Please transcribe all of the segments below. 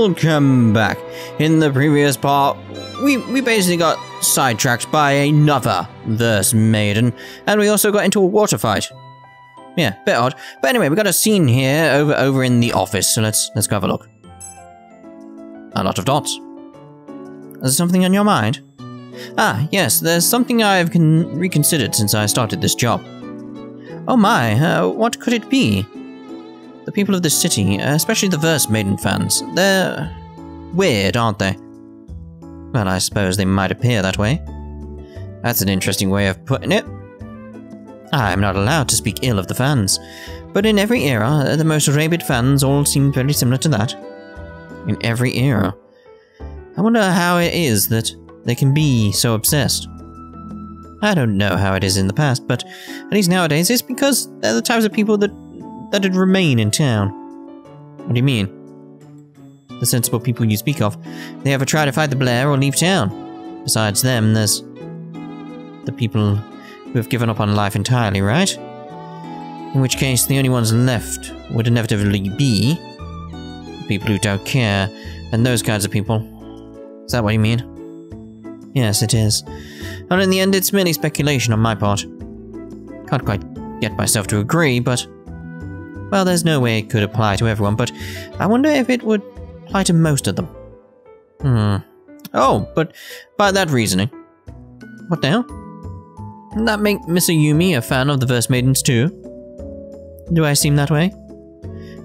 welcome back. In the previous part, we basically got sidetracked by another Verse Maiden, and we also got into a water fight. Yeah, bit odd. But anyway, we got a scene here over in the office, so let's go have a look. A lot of dots. Is there something on your mind? Ah, yes, there's something I've reconsidered since I started this job. Oh my, what could it be? The people of this city, especially the Verse Maiden fans, they're weird, aren't they? Well, I suppose they might appear that way. That's an interesting way of putting it. I'm not allowed to speak ill of the fans, but in every era, the most rabid fans all seem very similar to that. In every era. I wonder how it is that they can be so obsessed. I don't know how it is in the past, but at least nowadays it's because they're the types of people that'd remain in town. What do you mean? The sensible people you speak of. They ever try to fight the Blare or leave town. Besides them, there's the people who have given up on life entirely, right? In which case, the only ones left would inevitably be the people who don't care, and those kinds of people. Is that what you mean? Yes, it is. And in the end, it's merely speculation on my part. Can't quite get myself to agree, but... well, there's no way it could apply to everyone, but I wonder if it would apply to most of them. Oh, but by that reasoning... what the hell? Doesn't that make Miss Ayumi a fan of the Verse Maidens too? Do I seem that way?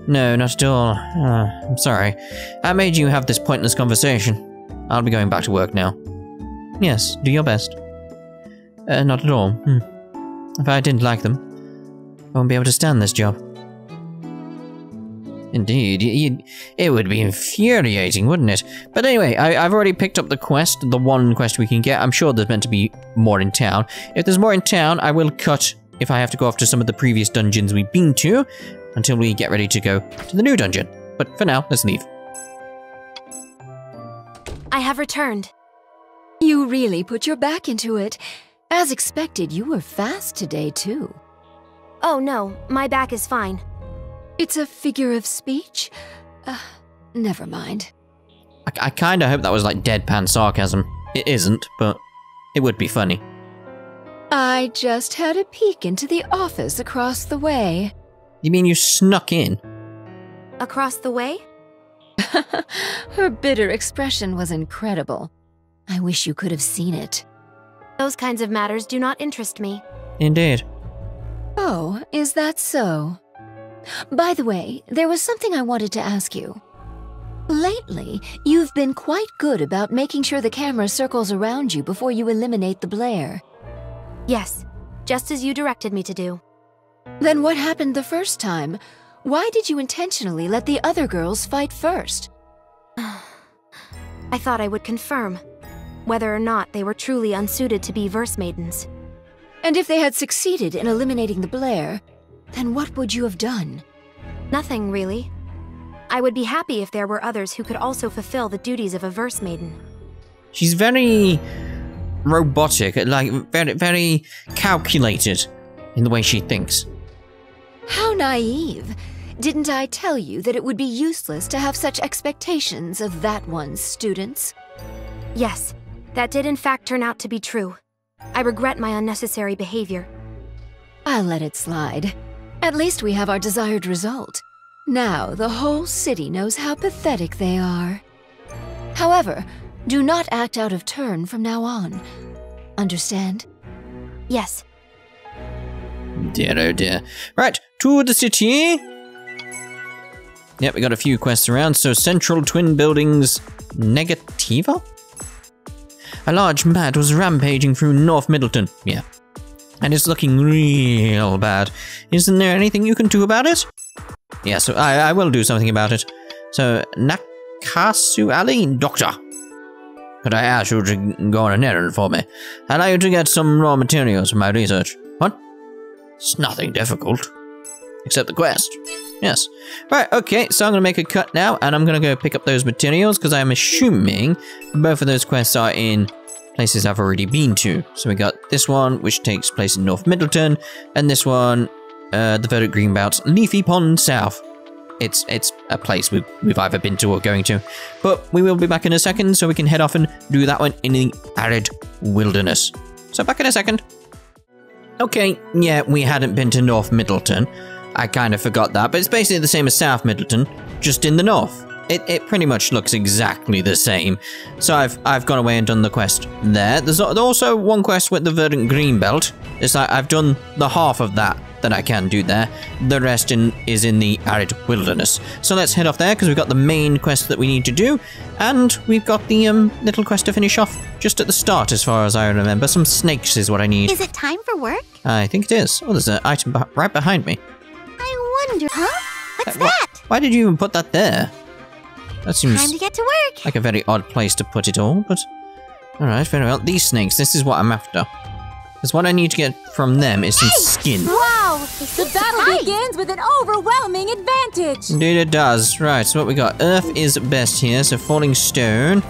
No, not at all. I'm sorry. I made you have this pointless conversation. I'll be going back to work now. Yes, do your best. Not at all. If I didn't like them, I won't be able to stand this job. Indeed, it would be infuriating, wouldn't it? But anyway, I've already picked up the quest, the one quest we can get. I'm sure there's meant to be more in town. If there's more in town, I will cut if I have to go off to some of the previous dungeons we've been to, until we get ready to go to the new dungeon. But for now, let's leave. I have returned. You really put your back into it. As expected, you were fast today, too. Oh no, my back is fine. It's a figure of speech? Never mind. I kinda hope that was like deadpan sarcasm. It isn't, but it would be funny. I just had a peek into the office across the way. You mean you snuck in? Across the way? Her bitter expression was incredible. I wish you could have seen it. Those kinds of matters do not interest me. Indeed. Oh, is that so? By the way, there was something I wanted to ask you. Lately, you've been quite good about making sure the camera circles around you before you eliminate the Blare. Yes, just as you directed me to do. Then what happened the first time? Why did you intentionally let the other girls fight first? I thought I would confirm whether or not they were truly unsuited to be Verse Maidens. And if they had succeeded in eliminating the Blare, then what would you have done? Nothing, really. I would be happy if there were others who could also fulfill the duties of a Verse Maiden. She's very robotic, like very calculated in the way she thinks. How naive. Didn't I tell you that it would be useless to have such expectations of that one's students? Yes, that did in fact turn out to be true. I regret my unnecessary behavior. I'll let it slide. At least we have our desired result. Now the whole city knows how pathetic they are. However, do not act out of turn from now on. Understand? Yes. Dear, oh dear. Right, to the city. Yep, we got a few quests around. So, Central Twin Buildings Negativa? A large mat was rampaging through North Middleton. Yeah. And it's looking real bad. Isn't there anything you can do about it? Yeah, so I will do something about it. So, Nakasu Ali, Doctor. Could I ask you to go on an errand for me? I'd like you to get some raw materials for my research. What? It's nothing difficult. Except the quest. Yes. Right, okay, so I'm going to make a cut now, and I'm going to go pick up those materials, because I'm assuming both of those quests are in places I've already been to. So we got this one, which takes place in North Middleton, and this one, the Verdict Greenbouts, Leafy Pond South. it's a place we've either been to or going to. But we will be back in a second so we can head off and do that one in the arid wilderness. So back in a second. Okay, yeah, we hadn't been to North Middleton. I kind of forgot that, but it's basically the same as South Middleton, just in the north. It pretty much looks exactly the same. So I've gone away and done the quest there. There's also one quest with the Verdant Greenbelt. It's like I've done the half of that I can do there. The rest is in the arid wilderness. So let's head off there because we've got the main quest that we need to do, and we've got the little quest to finish off just at the start, as far as I remember. Some snakes is what I need. Is it time for work? I think it is. Oh, there's an item right behind me. I wonder, huh? What's that? Why did you even put that there? That seems Time to get to work. like a very odd place to put it all, but alright, very well. These snakes, this is what I'm after. Because what I need to get from them is some skin. Wow! The battle begins with an overwhelming advantage! Indeed it does. Right, so what we got? Earth is best here, so falling stone.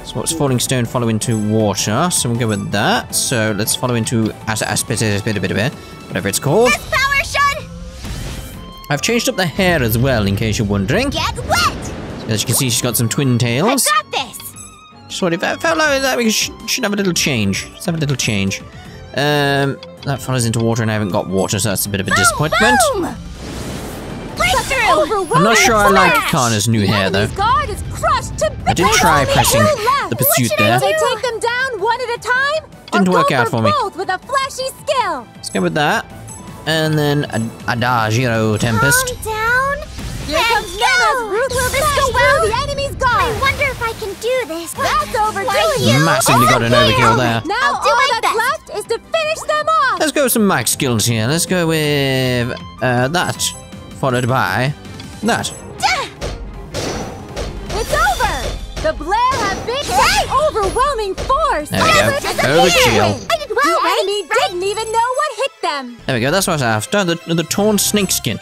So what's falling stone follow into water? So we'll go with that. So let's follow into whatever it's called. This power should I've changed up the hair as well, in case you're wondering. get wet! As you can see, she's got some twin tails. I got this! Just what if I felt like that we should have a little change. Let's have a little change. That follows into water and I haven't got water, so that's a bit of a disappointment. Boom! Breakthrough! I'm not sure I like Kana's new hair though. Guard is crushed to I did try pressing the pursuit there. They take them down one at a time? Didn't or work go out for me. both with a flashy skill? Let's go with that. And then Adagio Tempest. Calm down. Here comes Let's Nana's go. ruthless Will this slash go through well? the enemy's I guard! wonder if I can do this. That's overdue! Massively got an overkill there. Now I'll do all my that's best. left is to finish them off! Let's go with some max skills here. Let's go with that, followed by that. It's over! The Blare have been such overwhelming force! There we go. Overkill. I did The well, enemy right? didn't even know what hit them! There we go. That's what I was after. The torn snakeskin.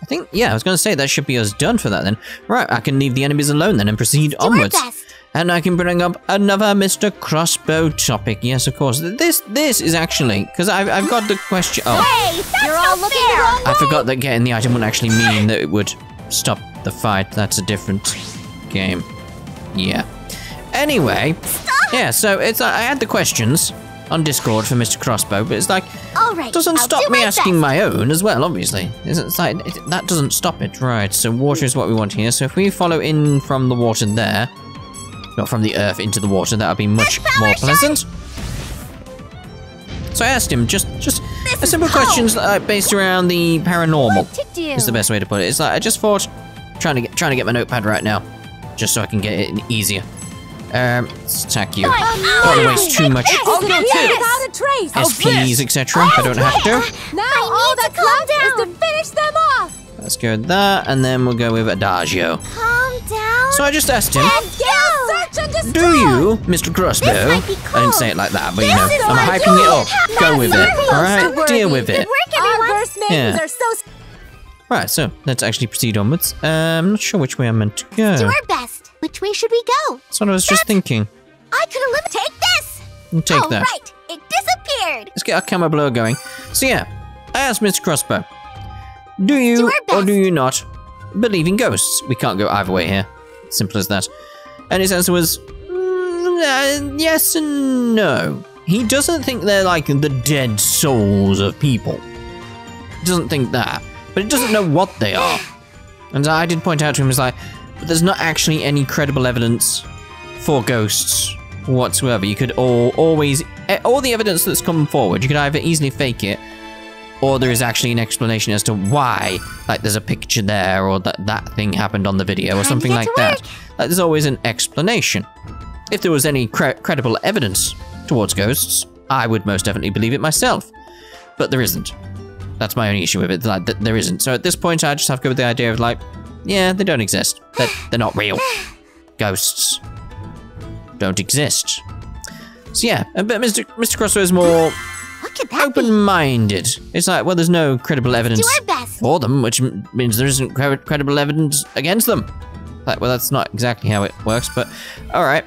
I think, yeah, I was going to say that should be us done for that then. Right, I can leave the enemies alone then and proceed onwards. best. And I can bring up another Mr. Crossbow topic. Yes, of course. This is actually, because I've got the question. Oh, Hey, that's You're not all looking fair. wrong. I forgot that getting the item wouldn't actually mean that it would stop the fight. That's a different game. Yeah. Anyway, yeah, so it's I had the questions on Discord for Mr. Crossbow, but it's like, All right, doesn't I'll stop do me my asking best. my own as well, obviously. It's like, that doesn't stop it. Right, so water is what we want here. So if we follow in from the water there, not from the earth into the water, that would be much more pleasant. So I asked him just a simple questions based around the paranormal. What to do? Is the best way to put it. It's like I just thought, trying to get my notepad right now, just so I can get it in easier. Let's attack you. Don't want to waste too much I'll go without a trace! SPs, etc. I don't have to. Now I all need to that's calm left is down. to finish them off! Let's go with that, and then we'll go with Adagio. Calm down. So I just asked him, Let's go. Search and destroy! do you, Mr. Crossbow? This might be I didn't say it like that, but you This know, is I'm my hyping it up. goal. Go with it, That's alright? worthy. Deal with it. Good work, Our everyone. Verse Maidens Yeah. are so... Right, so let's actually proceed onwards. I'm not sure which way I'm meant to Do go. our best. Which way should we go? That's what I was just thinking. I could eliminate. Take this. We'll take Oh, that. right. It disappeared. Let's get our camera blur going. So yeah, I asked Mr. Crossbow, do you Do our or do best. you not believe in ghosts? We can't go either way here. Simple as that. And his answer was, yes and no. He doesn't think they're like the dead souls of people. He doesn't think that. But he doesn't know what they are. And I did point out to him, it's like, but there's not actually any credible evidence for ghosts whatsoever. You could always, all the evidence that's come forward, you could either easily fake it, or there is actually an explanation as to why, like there's a picture there, or that thing happened on the video, or Time to something get like to that. work. Like, there's always an explanation. If there was any credible evidence towards ghosts, I would most definitely believe it myself. But there isn't. That's my only issue with it, like, there isn't. So at this point, I just have to go with the idea of like, yeah, they don't exist. They're not real. Ghosts don't exist. So yeah, but Mr. Crossbow is more What could that be? open-minded. It's like, well, there's no credible evidence Do our best. for them, which means there isn't credible evidence against them. Like, well, that's not exactly how it works, but all right,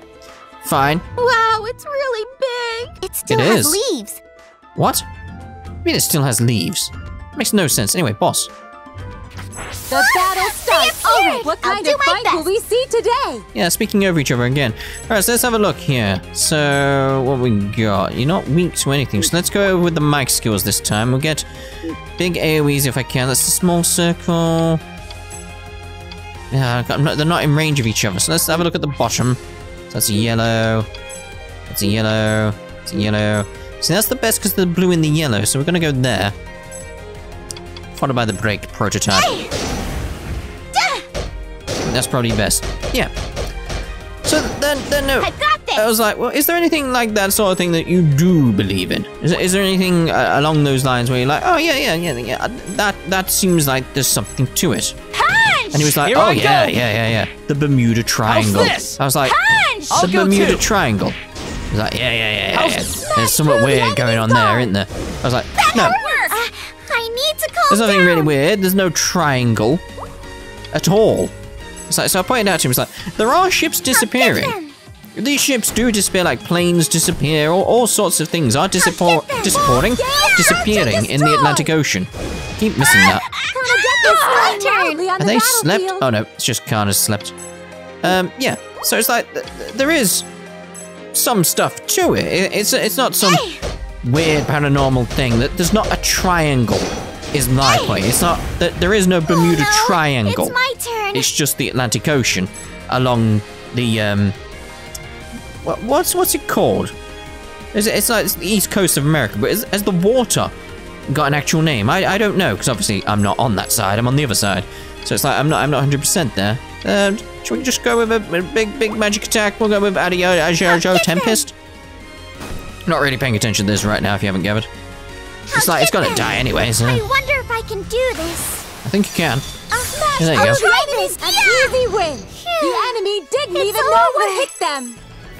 fine. Wow, it's really big! It still It has is. leaves. What? I mean, it still has leaves. Makes no sense. Anyway, boss. The battle starts! Alright, what kind of fight will we see today? Yeah, speaking over each other again. Alright, so let's have a look here. So, what we got? You're not weak to anything, so let's go over with the mic skills this time. We'll get big AoEs if I can. That's a small circle. Yeah, they're not in range of each other, so let's have a look at the bottom. So that's a yellow. That's a yellow. That's a yellow. See, that's the best because the blue and the yellow, so we're gonna go there. Followed by the break prototype. That's probably best. Yeah. So then no. I got this. I was like, well, is there anything like that sort of thing that you do believe in? Is there anything along those lines where you're like, oh yeah, that seems like there's something to it? Punch! And he was like, Here oh I yeah. The Bermuda Triangle. this? I was like, Punch! I'll the go Bermuda too. Triangle. I was like, yeah. smash There's something through the weird going on enemy's there, isn't there? I was like, no. Work. I need to calm There's nothing down. really weird. There's no triangle at all. It's like, so I pointed out to him, it's like, there are ships disappearing. These ships do disappear, like planes disappear, all sorts of things are disappearing in the Atlantic Ocean. Keep missing that. My turn. Are they slept? Oh no, it's just Kana's slept. Yeah. So it's like, there is some stuff to it. It's not some weird paranormal thing. That there's not a triangle. Is my point. It's not that there is no Bermuda Triangle. It's my turn. It's just the Atlantic Ocean along the what's it called? It's like it's the east coast of America, but has the water got an actual name? I don't know, because obviously I'm not on that side. I'm on the other side, so it's like I'm not 100% there. Should we just go with a big magic attack? We'll go with Adio Tempest. Not really paying attention to this right now. If you haven't gathered, it's like it's gonna die anyway. So I wonder if I can do this. I think you can. Smash. There you go. The enemy's an easy win. The enemy didn't It's even know what over. hit them.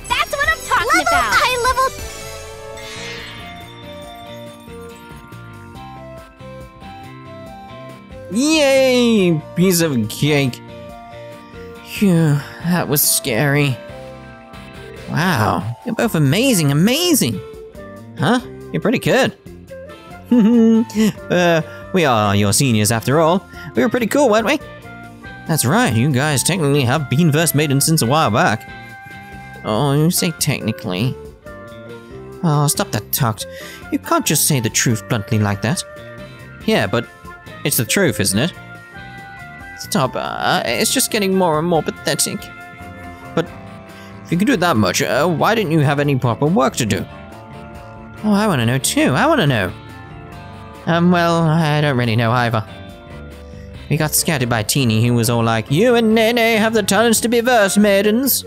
That's what I'm talking about. I leveled. Yay! Piece of cake. Phew, that was scary. Wow, you're both amazing. Huh? You're pretty good. We are your seniors after all. We were pretty cool, weren't we? That's right, you guys technically have been Verse Maidens since a while back. Oh, you say technically. Oh, stop that talk. You can't just say the truth bluntly like that. Yeah, but it's the truth, isn't it? Stop, it's just getting more and more pathetic. But if you can do that much, why didn't you have any proper work to do? Oh, I want to know too, I want to know. Well, I don't really know either. We got scouted by Teeny, who was all like, you and Nene have the talents to be Verse Maidens.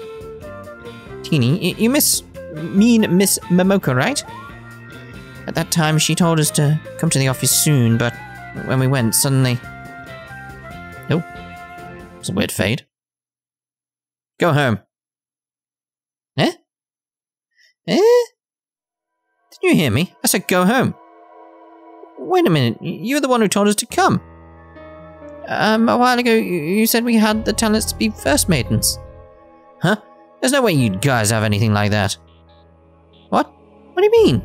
Teeny, you mean Miss Momoka, right? At that time, she told us to come to the office soon, but when we went, suddenly... Oh, it's a weird fade. Go home. Eh? Did you hear me? I said go home. Wait a minute, you were the one who told us to come. A while ago, you said we had the talents to be Verse Maidens. Huh? There's no way you guys have anything like that. What? What do you mean?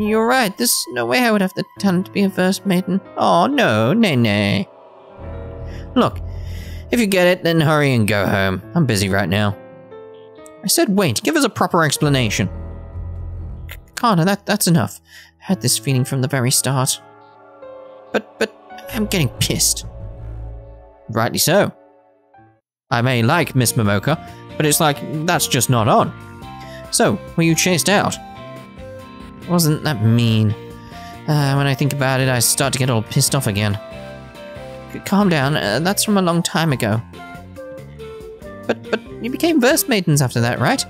You're right, there's no way I would have the talent to be a Verse Maiden. Oh no, Nene. Look, if you get it, then hurry and go home. I'm busy right now. I said wait, give us a proper explanation. Kana, that's enough. I had this feeling from the very start. But I'm getting pissed. Rightly so. I may like Miss Momoka, but it's like, that's just not on. So, were you chased out? Wasn't that mean? When I think about it, I start to get all pissed off again. Calm down, that's from a long time ago. But you became Verse Maidens after that, right?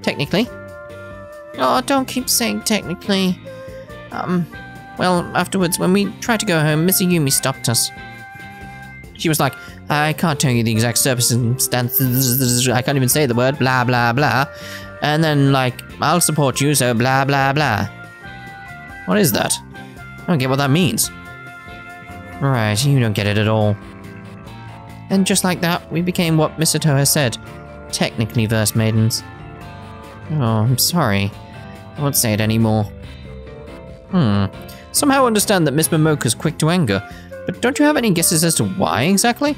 Technically. Oh, don't keep saying technically. Well, afterwards, when we tried to go home, Miss Ayumi stopped us. She was like, I can't tell you the exact circumstances, I can't even say the word, blah, blah, blah. And then, like, I'll support you, so blah, blah, blah. What is that? I don't get what that means. Right, you don't get it at all. And just like that, we became what Mr. Toha said, technically Verse Maidens. Oh, I'm sorry. I won't say it anymore. Somehow understand that Miss Momoka's quick to anger, But don't you have any guesses as to why exactly?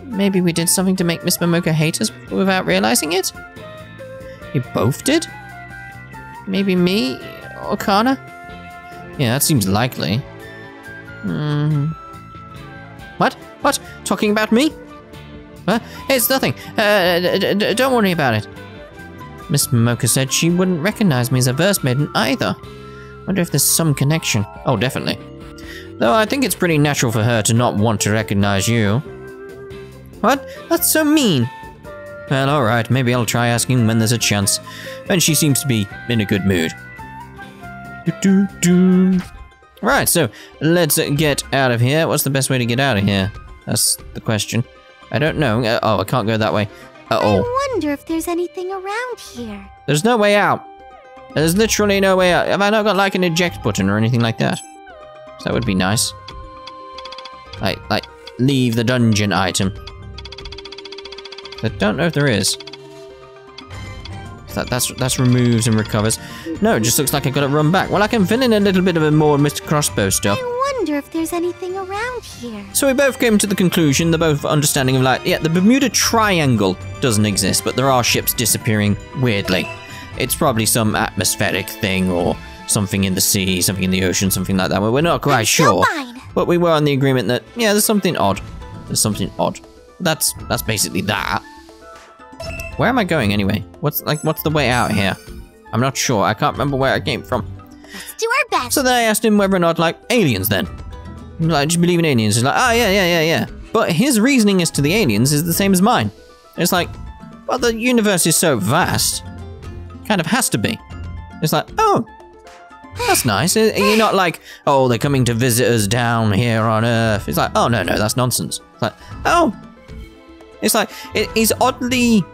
Maybe we did something to make Miss Momoka hate us without realizing it? You both did? Maybe me or Kana? Yeah, that seems likely. What? What? Talking about me? It's nothing. Don't worry about it. Miss Momoka said she wouldn't recognize me as a Verse Maiden either. Wonder if there's some connection. Oh, definitely. Though I think it's pretty natural for her to not want to recognize you. What? That's so mean. Well, alright, maybe I'll try asking when there's a chance. And she seems to be in a good mood. Right, so let's get out of here. What's the best way to get out of here? That's the question. I don't know. Oh, I can't go that way. Uh-oh. I wonder if there's anything around here. There's no way out. There's literally no way out. Have I not got like an eject button or anything like that? So that would be nice. Like leave the dungeon item. I don't know if there is. That's removes and recovers. No, it just looks like I gotta run back. Well, I can fill in a little bit of a more Mr. Crossbow stuff. I wonder if there's anything around here. So we both came to the conclusion, the both understanding of like, yeah, the Bermuda Triangle doesn't exist, but there are ships disappearing weirdly. It's probably some atmospheric thing or something in the sea, something in the ocean, something like that. We're not quite sure. But we were on the agreement that, yeah, there's something odd. There's something odd. That's basically that. Where am I going anyway? What's the way out here? I'm not sure. I can't remember where I came from. Let's do our best. So then I asked him whether or not, like, aliens then. Like, just believe in aliens. He's like, oh, yeah. But his reasoning as to the aliens is the same as mine. It's like, well, the universe is so vast. Kind of has to be. It's like, oh, that's nice. You're not like, oh, they're coming to visit us down here on Earth. It's like, oh, no, that's nonsense. It's like, oh. It's like, he's oddly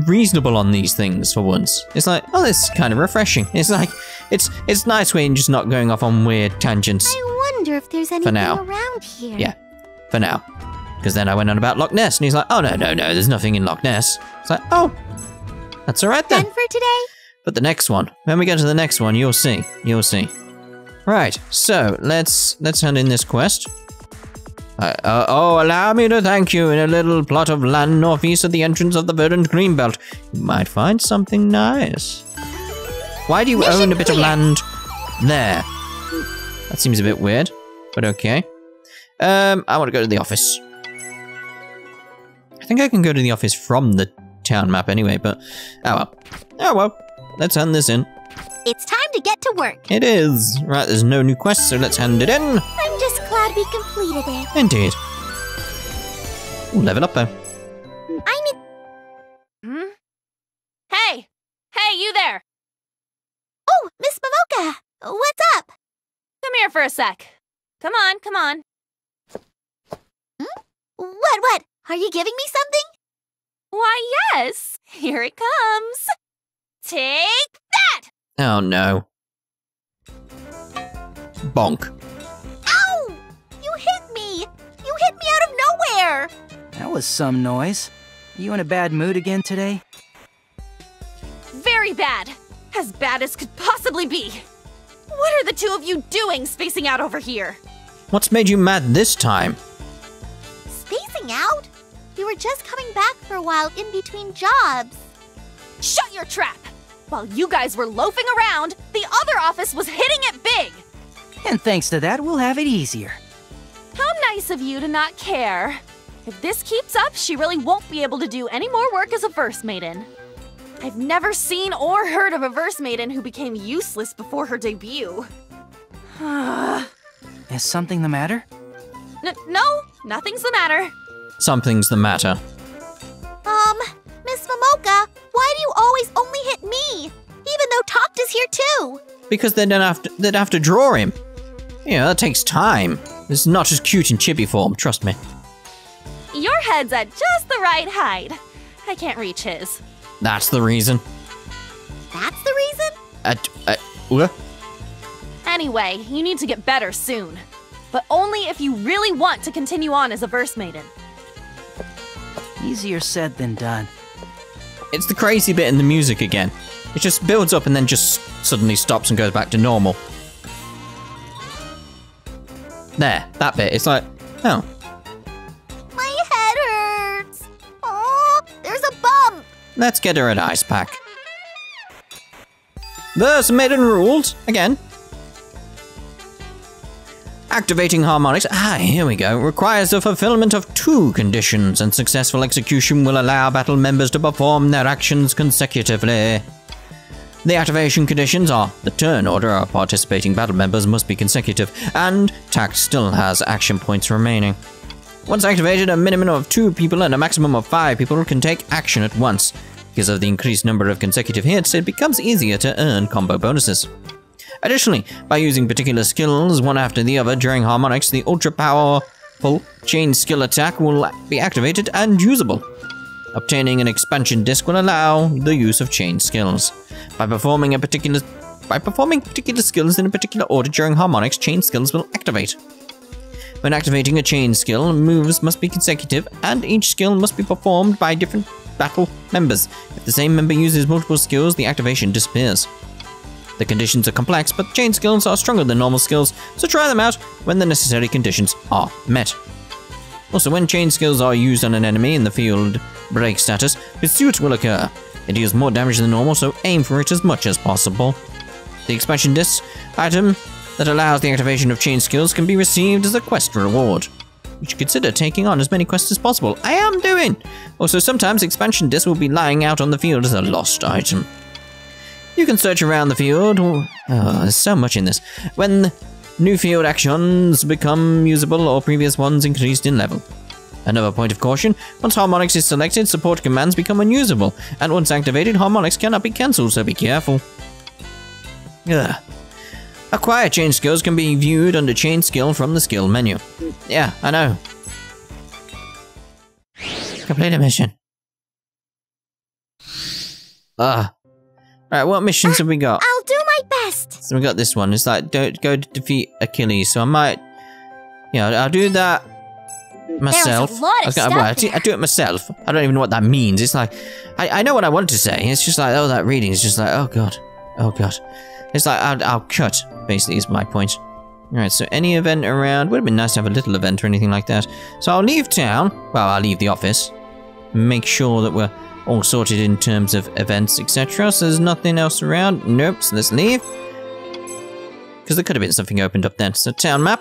reasonable on these things for once. It's like, oh, this is kind of refreshing. It's like, it's nice when you're just not going off on weird tangents. I wonder if there's anything around here. Yeah, for now. Because then I went on about Loch Ness, and he's like, oh, no, there's nothing in Loch Ness. It's like, oh, that's all right then. Done for today? But the next one, when we get to the next one, you'll see. Right, so let's hand in this quest. Allow me to thank you. In a little plot of land northeast of the entrance of the verdant greenbelt, you might find something nice. Why do you own a bit of land there? That seems a bit weird, but okay. I want to go to the office. I think I can go to the office from the town map anyway, but oh well. Let's hand this in. It's time to get to work. It is. Right, there's no new quest, so let's hand it in. I'm just glad we completed it. Indeed. Ooh, level up though. Hey, you there. Oh, Miss Momoka, what's up? Come here for a sec. Come on. What? Are you giving me something? Why, yes. Here it comes. Take that! Oh no. Bonk. Ow! You hit me! You hit me out of nowhere! That was some noise. You in a bad mood again today? Very bad. As bad as could possibly be. What are the two of you doing spacing out over here? What's made you mad this time? Spacing out? We were just coming back for a while in between jobs. Shut your trap! While you guys were loafing around, the other office was hitting it big! And thanks to that, we'll have it easier. How nice of you to not care. If this keeps up, she really won't be able to do any more work as a Verse Maiden. I've never seen or heard of a Verse Maiden who became useless before her debut. Is something the matter? No, nothing's the matter. Something's the matter. Miss Momoka, why do you always only hit me? Even though Talked is here too. Because they'd have to draw him. Yeah, that takes time. This is not just cute in chibi form, trust me. Your head's at just the right height. I can't reach his. That's the reason. That's the reason? What? Anyway, you need to get better soon. But only if you really want to continue on as a Verse Maiden. Easier said than done. It's the crazy bit in the music again. It just builds up and then just suddenly stops and goes back to normal. There, that bit. It's like, oh. My head hurts. Oh, there's a bump. Let's get her an ice pack. Verse Maiden rules, again. Activating harmonics, here we go, requires the fulfillment of 2 conditions, and successful execution will allow battle members to perform their actions consecutively. The activation conditions are: the turn order of participating battle members must be consecutive, and Tact still has action points remaining. Once activated, a minimum of 2 people and a maximum of 5 people can take action at once. Because of the increased number of consecutive hits, it becomes easier to earn combo bonuses. Additionally, by using particular skills one after the other during harmonics, the ultra-powerful chain skill attack will be activated and usable. Obtaining an expansion disc will allow the use of chain skills. By performing particular skills in a particular order during harmonics, chain skills will activate. When activating a chain skill, moves must be consecutive, and each skill must be performed by different battle members. If the same member uses multiple skills, the activation disappears. The conditions are complex, but chain skills are stronger than normal skills, so try them out when the necessary conditions are met. Also, when chain skills are used on an enemy in the field break status, pursuit will occur. It deals more damage than normal, so aim for it as much as possible. The expansion disc item that allows the activation of chain skills can be received as a quest reward. You should consider taking on as many quests as possible. I am doing! Also, sometimes expansion discs will be lying out on the field as a lost item. You can search around the field. There's so much in this. When new field actions become usable or previous ones increased in level. Another point of caution, once harmonics is selected, support commands become unusable, and once activated, harmonics cannot be cancelled, so be careful. Acquire chain skills can be viewed under chain skill from the skill menu. Yeah, I know. Complete a mission. Right, what missions have we got? I'll do my best. So we got this one. It's like, don't go to defeat Achilles. So I might, I'll do that myself. There's a lot of stuff I do it myself. I don't even know what that means. It's like, I know what I want to say. It's just like, that reading is just like, oh god. It's like, I'll cut, basically, is my point. Alright, so any event around, would have been nice to have a little event or anything like that. So I'll leave town, well, I'll leave the office, make sure that we're all sorted in terms of events, etc. So there's nothing else around. Nope, so let's leave. Because there could have been something opened up then. So town map.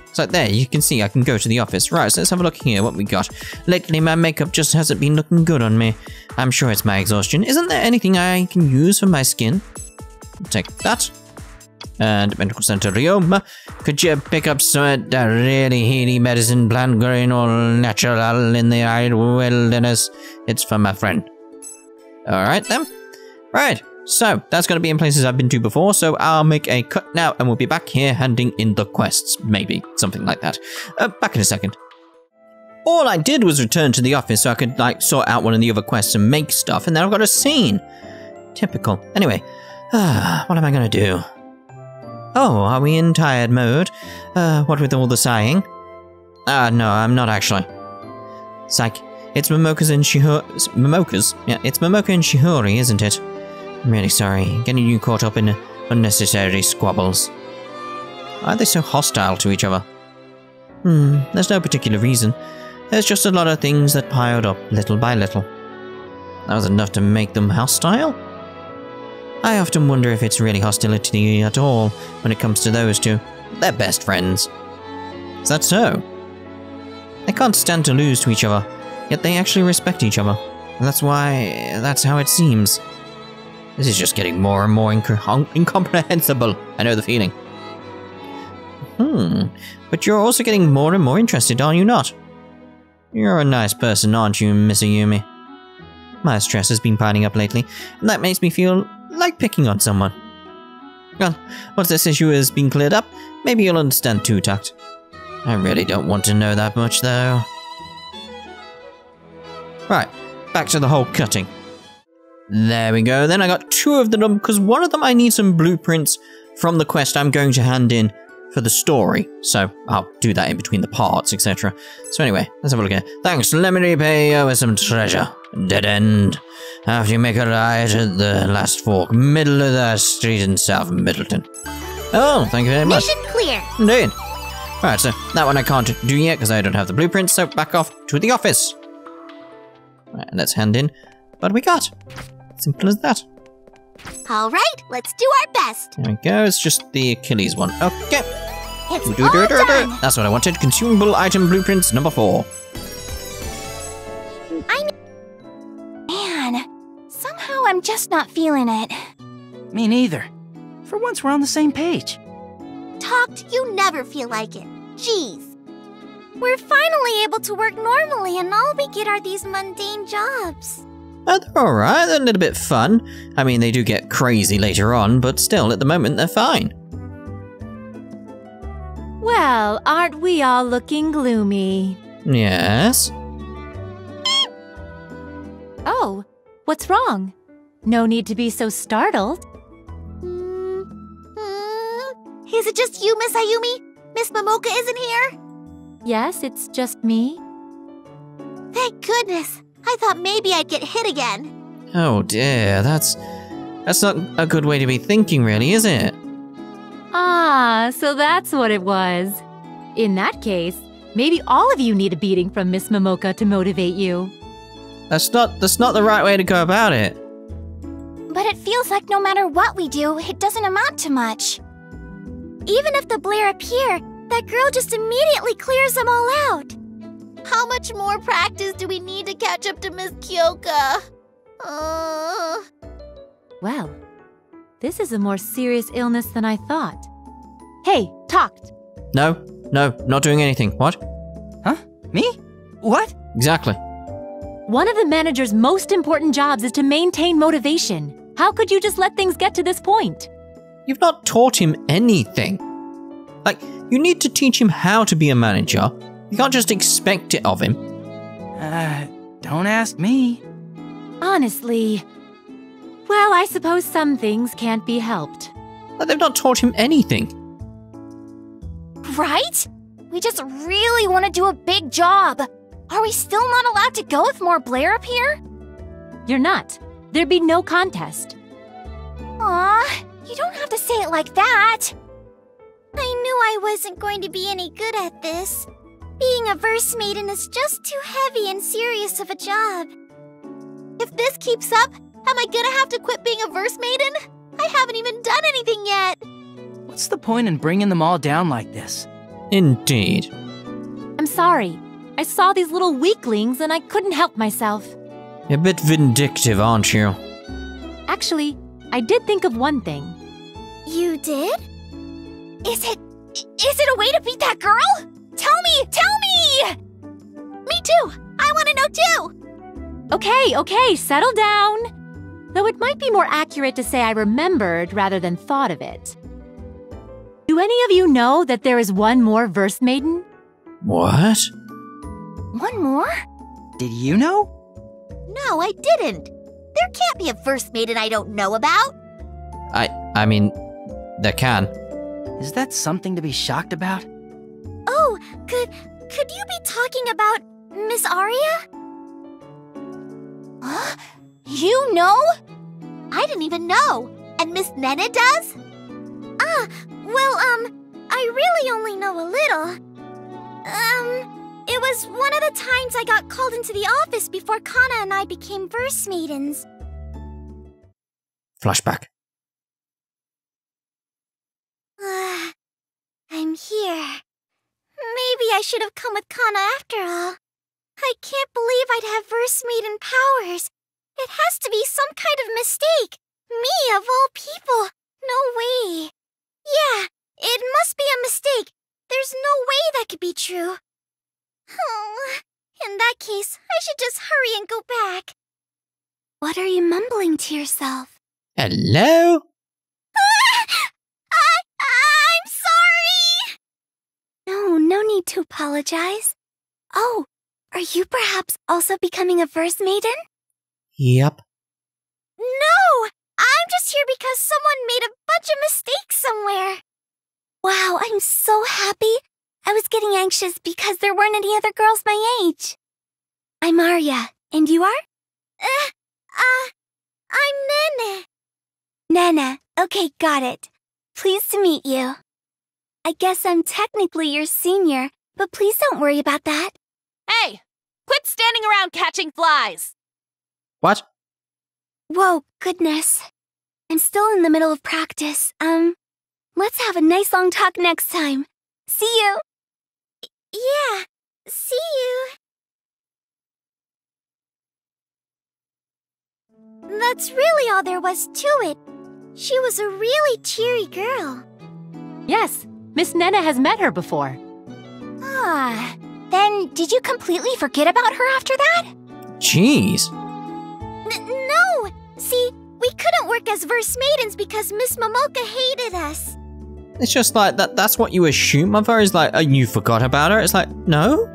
It's like there, you can see I can go to the office. Right, so let's have a look here, what we got. Lately, my makeup just hasn't been looking good on me. I'm sure it's my exhaustion. Isn't there anything I can use for my skin? Take that. And Medical Center Ryoma, could you pick up some really healy medicine plant growing all natural in the arid wilderness? It's for my friend. Alright then. Right, so that's going to be in places I've been to before, so I'll make a cut now and we'll be back here handing in the quests. Maybe, something like that. Back in a second. All I did was return to the office so I could, sort out one of the other quests and make stuff, and then I've got a scene. Typical. Anyway, what am I going to do? Oh, are we in tired mode? What with all the sighing? No, I'm not actually. Psych. It's Momoka and Shihori, isn't it? I'm really sorry, getting you caught up in unnecessary squabbles. Why are they so hostile to each other? There's no particular reason. There's just a lot of things that piled up little by little. That was enough to make them hostile? I often wonder if it's really hostility at all when it comes to those two. They're best friends. Is that so? They can't stand to lose to each other, yet they actually respect each other. And that's how it seems. This is just getting more and more incomprehensible. I know the feeling. But you're also getting more and more interested, are you not? You're a nice person, aren't you, Miss Ayumi? My stress has been piling up lately, and that makes me feel like picking on someone. Well, once this issue has been cleared up, maybe you'll understand too, Tact. I really don't want to know that much, though. Right, back to the whole cutting. There we go, then I got 2 of them, because one of them I need some blueprints from the quest I'm going to hand in for the story, so I'll do that in between the parts, etc. So anyway, let's have a look here. Thanks, let me repay you with some treasure. Dead end. After you make a right at the last fork, middle of the street in South Middleton. Oh, thank you very much. Mission clear. Indeed. Alright, so that one I can't do yet because I don't have the blueprints, so back off to the office. Right, let's hand in what we got. Simple as that. All right, let's do our best. There we go, it's just the Achilles one. Okay. It's all done. That's what I wanted. Consumable item blueprints number 4. Man, somehow I'm just not feeling it. Me neither. For once, we're on the same page. Talked, you never feel like it. Jeez. We're finally able to work normally and all we get are these mundane jobs. They're alright, they're a little bit fun. I mean, they do get crazy later on, but still, at the moment, they're fine. Well, aren't we all looking gloomy? Yes? Oh, what's wrong? No need to be so startled. Is it just you, Miss Ayumi? Miss Momoka isn't here? Yes, it's just me. Thank goodness. I thought maybe I'd get hit again. Oh dear, that's not a good way to be thinking, really, is it? Ah, so that's what it was. In that case, maybe all of you need a beating from Miss Momoka to motivate you. That's not the right way to go about it. But it feels like no matter what we do, it doesn't amount to much. Even if the Blare appear, that girl just immediately clears them all out. How much more practice do we need to catch up to Miss Kyoka? Well, this is a more serious illness than I thought. Hey, talked. No, not doing anything. What? Huh? Me? What? Exactly. One of the manager's most important jobs is to maintain motivation. How could you just let things get to this point? You've not taught him anything. Like, you need to teach him how to be a manager. You can't just expect it of him. Don't ask me. Honestly, well, I suppose some things can't be helped. Like, they've not taught him anything. Right? We just really want to do a big job. Are we still not allowed to go if more Blare appear? You're not. There'd be no contest. Aw, you don't have to say it like that. I knew I wasn't going to be any good at this. Being a Verse Maiden is just too heavy and serious of a job. If this keeps up, am I gonna have to quit being a Verse Maiden? I haven't even done anything yet. What's the point in bringing them all down like this? Indeed. I'm sorry. I saw these little weaklings and I couldn't help myself. You're a bit vindictive, aren't you? Actually, I did think of one thing. You did? Is it a way to beat that girl? Tell me! Me too! I want to know too! Okay, settle down. Though it might be more accurate to say I remembered rather than thought of it. Do any of you know that there is one more Verse Maiden? What? One more? Did you know? No, I didn't. There can't be a Verse Maiden I don't know about. I mean, there can. Is that something to be shocked about? Oh, could you be talking about Miss Aria? Huh? You know? I didn't even know. And Miss Nene does? I really only know a little. It was one of the times I got called into the office before Kana and I became Verse Maidens. Flashback. I'm here. Maybe I should have come with Kana after all. I can't believe I'd have Verse Maiden powers. It has to be some kind of mistake. Me, of all people. No way. Yeah, it must be a mistake. There's no way that could be true. Oh, in that case, I should just hurry and go back. What are you mumbling to yourself? Hello? I'm sorry! No need to apologize. Oh, are you perhaps also becoming a Verse Maiden? Yep. No! I'm just here because someone made a bunch of mistakes somewhere. Wow, I'm so happy. I was getting anxious because there weren't any other girls my age. I'm Aria, and you are? I'm Nene. Nene, okay, got it. Pleased to meet you. I guess I'm technically your senior, but please don't worry about that. Hey! Quit standing around catching flies! What? Whoa, goodness. I'm still in the middle of practice. Let's have a nice long talk next time. See you! Yeah, see you! That's really all there was to it. She was a really cheery girl. Yes, Miss Nene has met her before. Ah, then did you completely forget about her after that? Jeez. No! See, we couldn't work as Verse Maidens because Miss Momoka hated us. It's just like, that's what you assume of her, is like, oh, you forgot about her? It's like, no?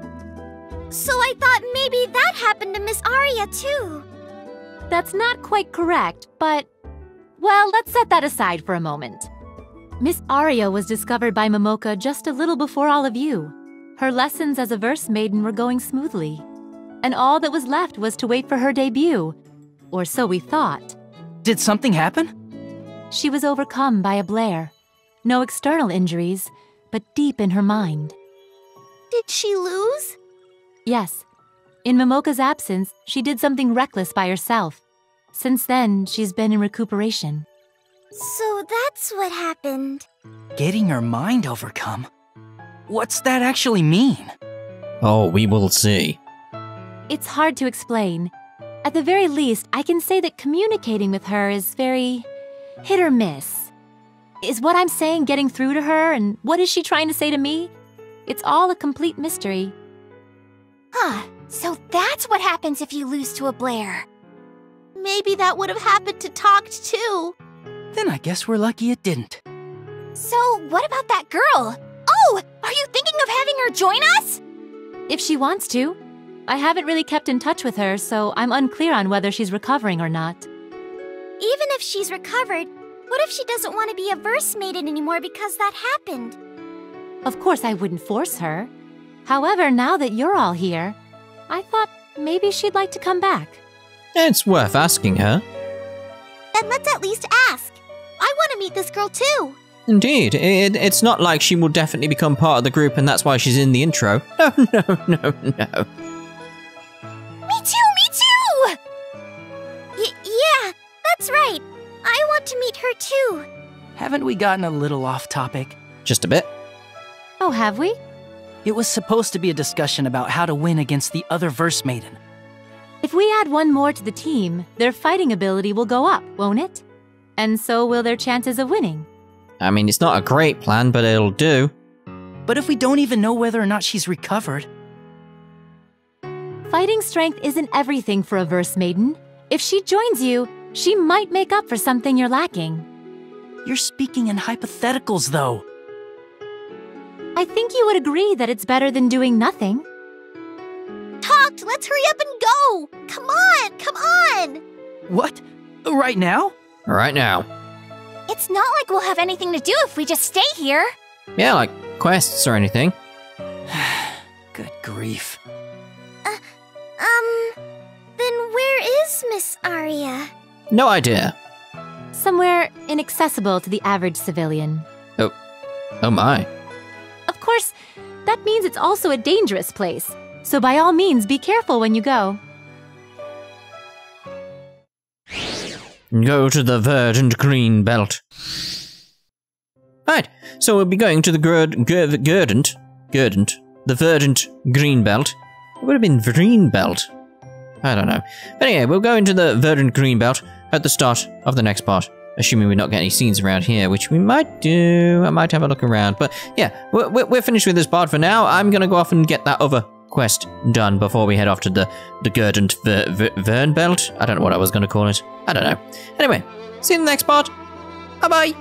So I thought maybe that happened to Miss Aria too. That's not quite correct, but... well, let's set that aside for a moment. Miss Aria was discovered by Momoka just a little before all of you. Her lessons as a Verse Maiden were going smoothly, and all that was left was to wait for her debut. Or so we thought. Did something happen? She was overcome by a Blare. No external injuries, but deep in her mind. Did she lose? Yes. In Momoka's absence, she did something reckless by herself. Since then, she's been in recuperation. So that's what happened. Getting her mind overcome? What's that actually mean? Oh, we will see. It's hard to explain. At the very least, I can say that communicating with her is very hit or miss. Is what I'm saying getting through to her, and what is she trying to say to me? It's all a complete mystery. Huh, so that's what happens if you lose to a Blare. Maybe that would have happened to Talked too. Then I guess we're lucky it didn't. So, what about that girl? Oh, are you thinking of having her join us? If she wants to. I haven't really kept in touch with her, so I'm unclear on whether she's recovering or not. Even if she's recovered, what if she doesn't want to be a Verse Maiden anymore because that happened? Of course I wouldn't force her. However, now that you're all here, I thought maybe she'd like to come back. It's worth asking her. Then let's at least ask. I want to meet this girl too. Indeed, it's not like she will definitely become part of the group and that's why she's in the intro. No, no, no, no. Me too! Yeah, that's right. I want to meet her too. Haven't we gotten a little off topic? Just a bit. Oh, have we? It was supposed to be a discussion about how to win against the other Verse Maiden. If we add one more to the team, their fighting ability will go up, won't it? And so will their chances of winning. I mean, it's not a great plan, but it'll do. But if we don't even know whether or not she's recovered... Fighting strength isn't everything for a Verse Maiden. If she joins you, she might make up for something you're lacking. You're speaking in hypotheticals, though. I think you would agree that it's better than doing nothing. Talked, let's hurry up and go! Come on! What? Right now? Right now. It's not like we'll have anything to do if we just stay here. Yeah, like quests or anything. Good grief. Then where is Miss Aria? No idea. Somewhere inaccessible to the average civilian. Oh my. Of course, that means it's also a dangerous place. So by all means, be careful when you go. Go to the verdant green belt. Right, so we'll be going to the the verdant green belt. It would have been green belt. I don't know. But anyway, we'll go into the verdant green belt at the start of the next part. Assuming we not get any scenes around here, which we might do. I might have a look around. But yeah, we're finished with this part for now. I'm going to go off and get that other quest done before we head off to the verdant Vern belt. I don't know what I was going to call it. I don't know. Anyway, see you in the next part. Bye-bye.